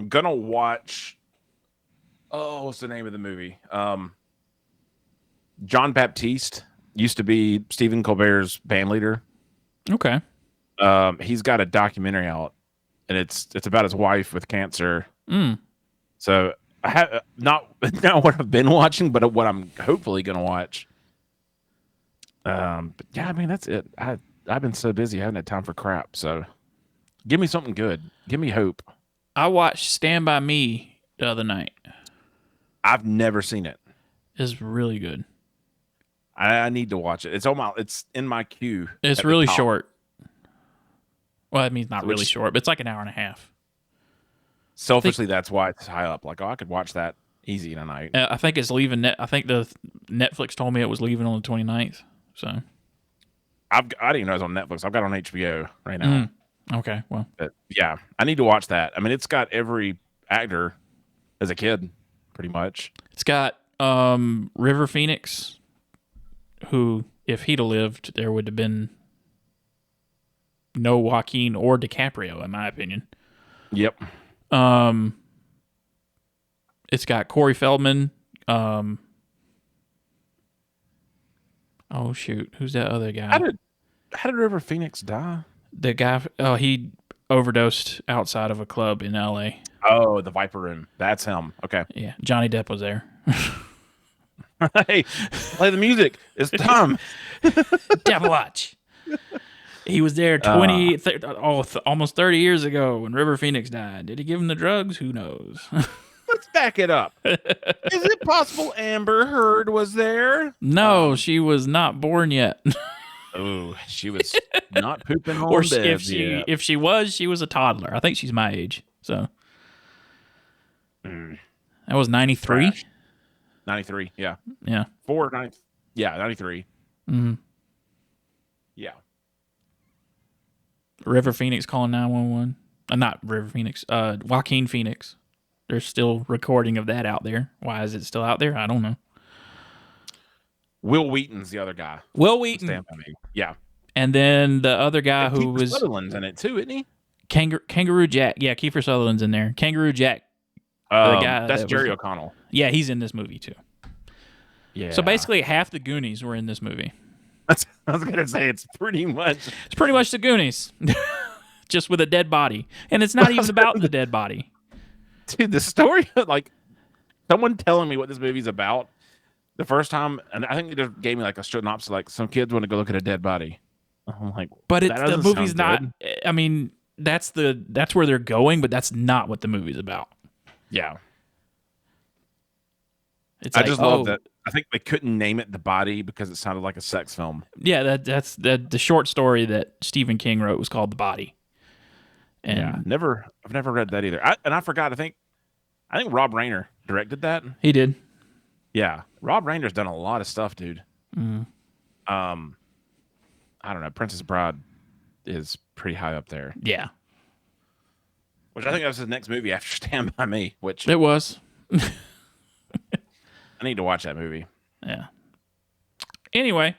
gonna watch. Oh, what's the name of the movie? John Baptiste used to be Stephen Colbert's band leader. Okay. He's got a documentary out, and it's about his wife with cancer. So I have not what I've been watching, but what I'm hopefully gonna watch. But yeah, I mean that's it. I've been so busy, I haven't had time for crap. So give me something good. Give me hope. I watched Stand By Me the other night. I've never seen it. It's really good. I need to watch it. It's in my queue. It's really short. Well, I mean, it's not really short, but it's like an hour and a half. Selfishly, that's why it's high up. Like, I could watch that easy tonight. I think it's leaving. I think the Netflix told me it was leaving on the 29th. So I didn't even know it was on Netflix. I've got it on HBO right now. Okay, well, but yeah, I need to watch that. I mean, it's got every actor as a kid, pretty much. It's got River Phoenix, who, if he'd have lived, there would have been no Joaquin or DiCaprio, in my opinion. Yep. It's got Corey Feldman. Oh shoot, who's that other guy? How did River Phoenix die? The guy. Oh, he overdosed outside of a club in L.A. Oh, the Viper Room. That's him. Okay. Yeah, Johnny Depp was there. Hey, play the music. It's time. Devil Watch. He was there almost 30 years ago when River Phoenix died. Did he give him the drugs? Who knows? Let's back it up. Is it possible Amber Heard was there? No, she was not born yet. Oh, she was not pooping Or on beds yet. if she was a toddler. I think she's my age. So that was 93. 93, yeah. Yeah. 93. Mm-hmm. Yeah. River Phoenix calling 911. Not River Phoenix. Joaquin Phoenix. There's still recording of that out there. Why is it still out there? I don't know. Will Wheaton's the other guy. Will Wheaton. Yeah. And then the other guy who was Sutherland's in it too, isn't he? Kangaroo Jack. Yeah, Kiefer Sutherland's in there. Kangaroo Jack. The guy that's Jerry O'Connell. Yeah, he's in this movie too. Yeah. So basically, half the Goonies were in this movie. I was gonna say it's pretty much the Goonies, just with a dead body, and it's not even about the dead body. Dude, the story, like someone telling me what this movie's about the first time, and I think they just gave me like a synopsis, like some kids want to go look at a dead body. I'm like, but the movie's not. I mean, that's where they're going, but that's not what the movie's about. Yeah. It's I just love that. I think they couldn't name it The Body because it sounded like a sex film. Yeah, that's the short story that Stephen King wrote was called The Body. And yeah, I've never read that either. I forgot. I think Rob Reiner directed that. He did. Yeah, Rob Reiner's done a lot of stuff, dude. Mm. I don't know. Princess Bride is pretty high up there. Yeah. Which I think that was his next movie after Stand By Me. Which it was. I need to watch that movie. Yeah. Anyway,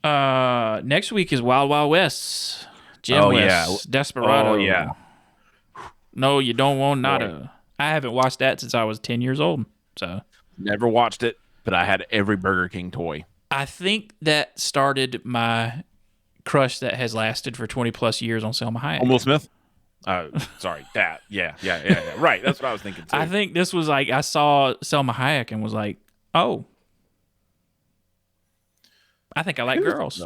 next week is Wild Wild West. Jim West, Desperado. Oh yeah. No, you don't want nada. I haven't watched that since I was 10 years old. So never watched it, but I had every Burger King toy. I think that started my crush that has lasted for 20 plus years on Selma Hayek. Will Smith? Sorry, that. Yeah. Right, that's what I was thinking too. I think this was like I saw Selma Hayek and was like, oh, I think I like girls.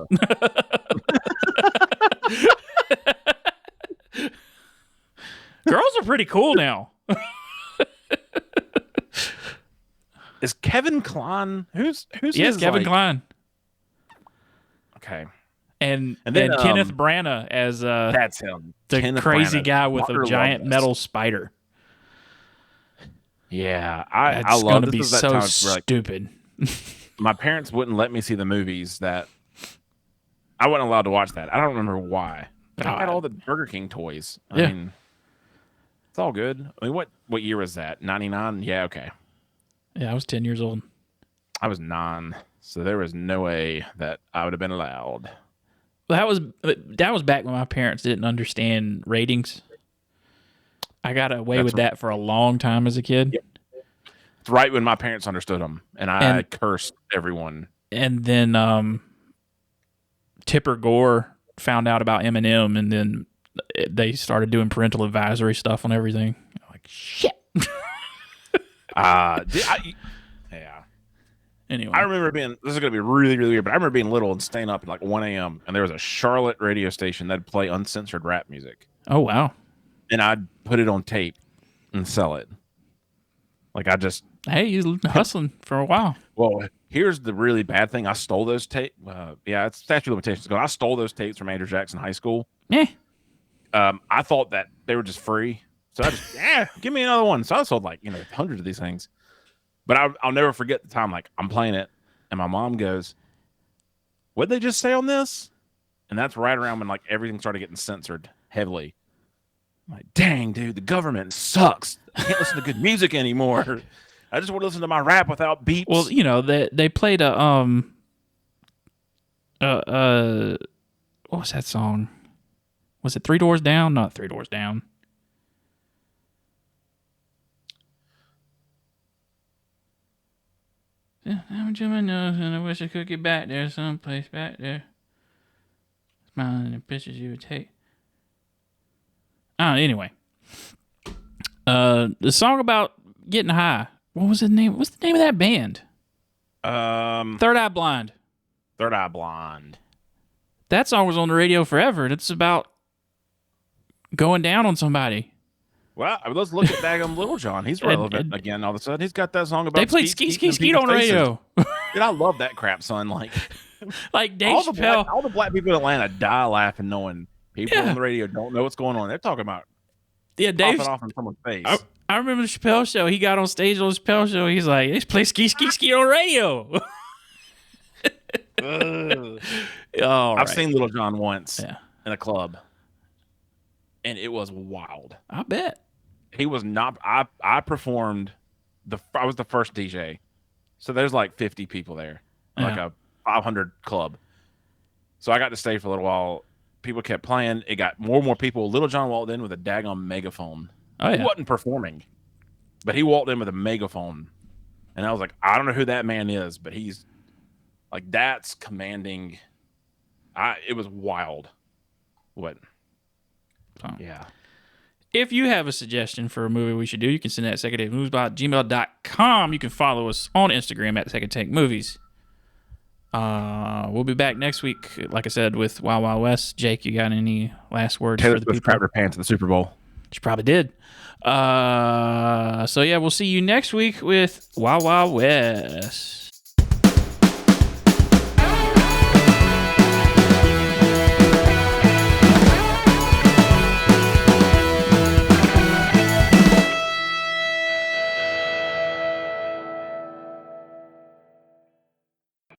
Girls are pretty cool now. Is Kevin Kline? Who's yes, Kevin Kline. Okay. And then Kenneth Branagh as that's him. The Kenneth crazy Branagh. guy with a giant metal spider. Yeah, I That's love going to be so stupid. My parents wouldn't let me see the movies that I wasn't allowed to watch that. I don't remember why. But I had all the Burger King toys. I mean, it's all good. I mean, what year was that? 99? Yeah, okay. Yeah, I was 10 years old. I was 9, so there was no way that I would have been allowed. Well, that was back when my parents didn't understand ratings. I got away with that for a long time as a kid. Yep. It's right when my parents understood them, and I cursed everyone. And then Tipper Gore found out about Eminem, and then they started doing parental advisory stuff on everything. I'm like, shit. Yeah. Anyway, I remember this is going to be really, really weird, but I remember being little and staying up at like 1 a.m. and there was a Charlotte radio station that'd play uncensored rap music. Oh, wow. And I'd put it on tape and sell it. Like hey, he's hustling for a while. Well, here's the really bad thing. I stole those tapes. It's statute of limitations. I stole those tapes from Andrew Jackson High School. Yeah. I thought that they were just free. So I just, give me another one. So I sold hundreds of these things. But I'll never forget the time, like, I'm playing it, and my mom goes, what'd they just say on this? And that's right around when, like, everything started getting censored heavily. I'm like, dang, dude, the government sucks. I can't listen to good music anymore. I just want to listen to my rap without beeps. Well, they played a, what was that song? Was it 3 Doors Down? Not 3 Doors Down. Yeah, I'm Jimmy knows, and I wish I could get back there, someplace back there. Smiling at pictures you would take. Anyway. The song about getting high. What was the name? What's the name of that band? Third Eye Blind. Third Eye Blind. That song was on the radio forever, and it's about going down on somebody. Well, let's look at Daggum Little John. He's relevant again. All of a sudden, he's got that song about. They played Skeet on the radio. Dude, I love that crap, son. Like Dave Chappelle. All the black people in Atlanta die laughing, knowing people on the radio don't know what's going on. They're talking about Dave off in someone's face. I remember the Chappelle show. He got on stage on the Chappelle show. He's like, "Let's play Skeet on the radio." I've seen Little John once in a club, and it was wild. I bet he was not. I performed I was the first DJ, so there's like 50 people there, like a 500 club. So I got to stay for a little while. People kept playing. It got more and more people. Little John walked in with a daggone megaphone. He wasn't performing, but he walked in with a megaphone, and I was like, I don't know who that man is, but he's like, that's commanding. It was wild. What? Yeah. If you have a suggestion for a movie we should do, you can send that at secondtakemovies@gmail.com. You can follow us on Instagram at Second Take Movies. We'll be back next week, like I said, with Wild Wild West. Jake, you got any last words Taylor for the Swift people? crapped her pants at the Super Bowl. She probably did. So yeah, we'll see you next week with Wild Wild West.